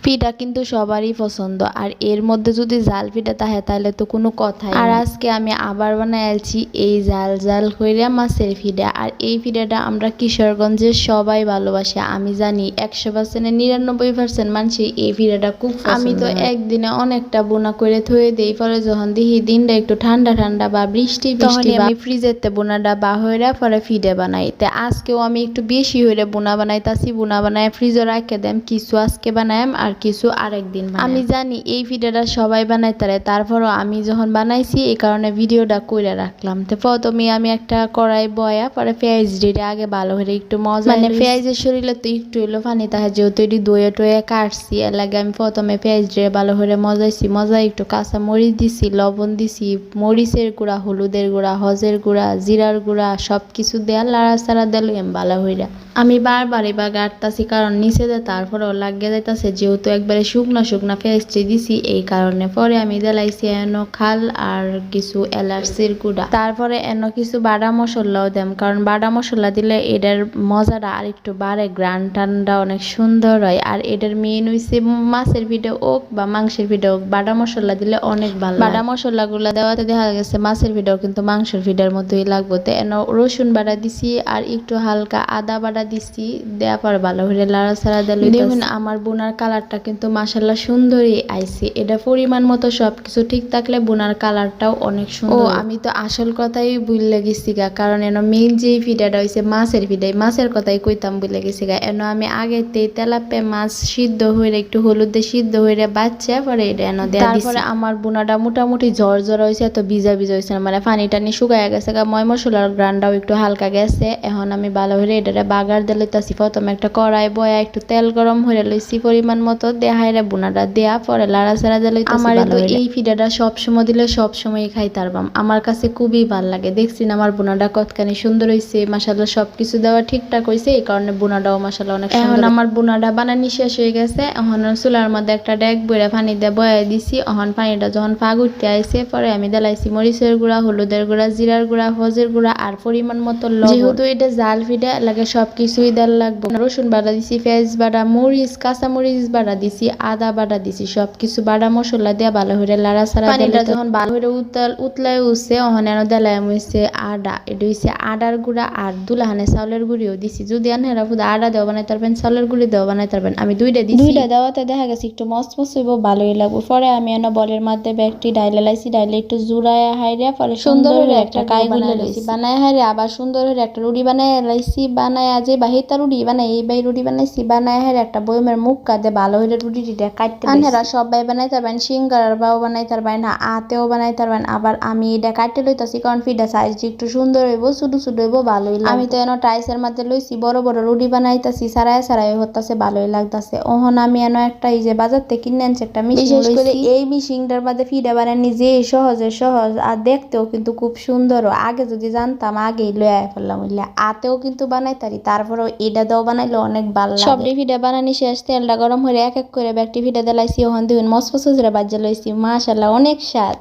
পিঠা কিন্তু সবারই পছন্দ, আর এর মধ্যে যদি জাল পিঠা থাকে তাহলে তো কোনো কথাই আর আজকে আমি আবার বানাইছি এই জাল জাল কইরা মাছের পিঠা। আর এই পিঠাটা আমরা কিশোরগঞ্জের সবাই ভালোবাসি, আমি জানি 100%-এ 99% মানুষই এই পিঠাটা খুব পছন্দ। আমি তো একদিনে অনেকটা বোনা করে থয়ে দেই, পরে যখন দেখি দিনটা একটু ঠান্ডা ঠান্ডা বা বৃষ্টি বৃষ্টি আমি ফ্রিজেরতে বোনাটা বাহইরা পরে পিঠা বানাই। তো আজকেও আমি একটু বেশি হইলে বোনা বানাইতাছি, বোনা বানায় ফ্রিজে রাখে দেম, কিছু আজকে বানাইম আর কিছু আরেকদিন বানাইম। আমি জানি এই পিঠাটা সবাই বানাইতারে, তারপরও আমি যখন বানাইছি এই কারণে ভিডিওটা কইরা রাখলাম। তো প্রথমে আমি একটা কড়াই বয়া পরে পেঁয়াজ দিয়ে আগে ভালো করে একটু মজা মানে পেঁয়াজের শরীরে তো একটু হইলো পানি তাহে, যেহেতু এটি দইয়ে টয়ে কাটছি এর লাগে আমি প্রথমে পেঁয়াজ দিয়ে ভালো করে মজাইছি। মজাই একটু কাঁচা মরিচ দিছি, লবণ দিছি, মরিচের গুঁড়া, হলুদের গুঁড়া, হজের গুঁড়া, জিরার গুঁড়া সব কিছু দেয়া লাড়াচাড়া দিলাম ভালো হইরা। আমি বারবার এবার গাড়তাছি কারণ নিচে দিয়ে তারপরেও লাগিয়ে যাইতাছে, যেহেতু একবারে শুকনা শুকনা পেস্টে দিছি এই কারণে। পরে আমি দিলাইছি এনো খাল আর কিছু এলাচির গুঁড়া, তারপরে এনো কিছু বাটা মশলাও দেম, কারণ বাটা মশলা দিলে এটার মজাটা আর একটু বাড়ে, গ্রান টানটা অনেক সুন্দর হয়। আর এটার মেন হইছে মাছের পিঠা হোক বা মাংসের পিঠা হোক বাটা মশলা দিলে অনেক ভালো। বাটা মশলাগুলো দেওয়াতে দেখা গেছে মাছের পিঠাও কিন্তু মাংসের পিঠার মতোই লাগবে। তো এনো রসুন বাটা দিছি আর একটু হালকা আদা বাটা দিছি, দেওয়া পর ভালো করে লাড়াচাড়া দিলে দেখুন আমার বোনার কালারটা কিন্তু মাশাআল্লাহ সুন্দরই আইছে। এটা পরিমাণ মতো সবকিছু ঠিক থাকলে বোনার কালারটাও অনেক সুন্দর। ও আমি তো আসল কথাই ভুলে গেছি গা, কারণ এনো মেইন যে পিঠাটা হইছে মাছের পিঠাই, মাছের কথাই কইতাম ভুলে গেছি গা। এনো আমি আগেতেই তেলাপিয়া মাছ সিদ্ধ হইলে একটু হলুদ দিয়ে সিদ্ধ হইলে বাচ্চা পরে এটা এনো দেয়া দিছি। তারপরে আমার বোনাটা মোটামুটি ঝরঝর হইছে, এত ভিজা ভিজা হইছে না, মানে পানি টানি শুকায় গেছে গা, ময় মশলার গ্রানটাও একটু হালকা গেছে। এখন আমি ভালো করে এটা বাগার দিয়ে লইতাছি। প্রথমে একটা কড়াই বয়া একটু তেল গরম হয়ে লইছি পরিমাণ মতো, দেহাইরে বোনাটা দেয়া পরে লাড়াচাড়া দিয়ে লইতাছি। আমার তো এই পিঠাটা সবসময় দিলে সবসময় খাই তারবাম, আমার কাছে খুবই ভাল লাগে। দেখছি না আমার বোনাটা কতখানি সুন্দর হইছে, মাশাআল্লাহ সবকিছু দেওয়া ঠিকঠাক হইছে এই কারণে বোনাটাও মাশাআল্লাহ অনেক সুন্দর। এখন আমার বোনাটা বানানি শেষ হয়ে গেছে, এখন চুলার মধ্যে একটা ডেক বইরা পানি দিয়ে বয়া দিছি। এখন পানিটা যখন ফাগ উঠতে আইছে পরে আমি দিলাইছি মরিচের গুঁড়া, হলুদের গুঁড়া, জিরার গুঁড়া, হজের গুঁড়া আর পরিমাণ মতো লবণ। যেহেতু এটা জাল পিঠা লাগে সবকিছুই দেওয়ার লাগবে। রসুন বাটা দিছি, পেঁয়াজ বাটা, মরিচ, কাঁচা মরিচ বাটা দিছি, আদা বাটা দিছি, সবকিছু বাটা মশলা দিয়ে ভালো করে লাড়াচাড়া। পানিটা যখন ভালো করে উতলায় উঠছে তখন এনে দিলাম হইছে আদা, এটা হইছে আদার গুঁড়া আর দুলাহানে চাউলের গুঁড়িও দিছি। যদি আনহেরা শুধু আদা দেওয়া বানাইতে পারবেন, চাউলের গুঁড়ি দেওয়া বানাইতে পারবেন, আমি দুইটা দিছি। দুইটা দেওয়াতে দেখা গেছে একটু মচমচ হইব, ভালোই লাগবে। পরে আমি এনে বলের মধ্যে ব্যাগটি ডাইলে লাইছি, ডাইলে একটু জুড়ায় হাইরা পরে সুন্দর করে একটা কাই গুলে লাইছি, বানায় হাইরে আবার সুন্দর করে একটা রুটি বানায় লাইছি। বানায় যে বাহিরটা রুটি বানাই এই বাই রুটি বানাইছি, বানায় হাইরে একটা বয়মের মুখ কাঁদে ভালো হইলে রুটিটা কাটতে আনহেরা সবাই বানাইতে পারবেন, সিঙ্গারার বাও বানাইতে পারবেন, আতেও বানাইতে পারবেন। আবার আমি এটা কাটতে লইতাছি কারণ পিঠা সাইজ একটু সুন্দর হইব, ছোট ছোট হইব, ভালোই লাগবে। আমি তো এনো টাইসের মধ্যে লইছি, বড় বড় রুটি বানাইতাছি, সারায় সারাই হতাছে, ভালোই লাগতাছে। ওহন আমি এনো একটা এই যে বাজার থেকে কিনে আনছি একটা মেশিন, বিশেষ করে এই মেশিনটার মধ্যে পিঠা বানানি যে সহজে সহজ আর দেখতেও কিন্তু খুব সুন্দর। আগে যদি জানতাম আগেই লয়ে ফেললাম, আতেও কিন্তু বানাইতারি, তারপরেও এটা দাও বানাইলে অনেক ভালো লাগে। সবটি পিঠা বানানি শেষ, তেলটা গরম হয়ে এক এক করে ব্যাগটি পিঠা দিলাইছি। ওখান দেখুন মচমচ করে বাজ্যা লইছি, মাশাআল্লাহ অনেক স্বাদ।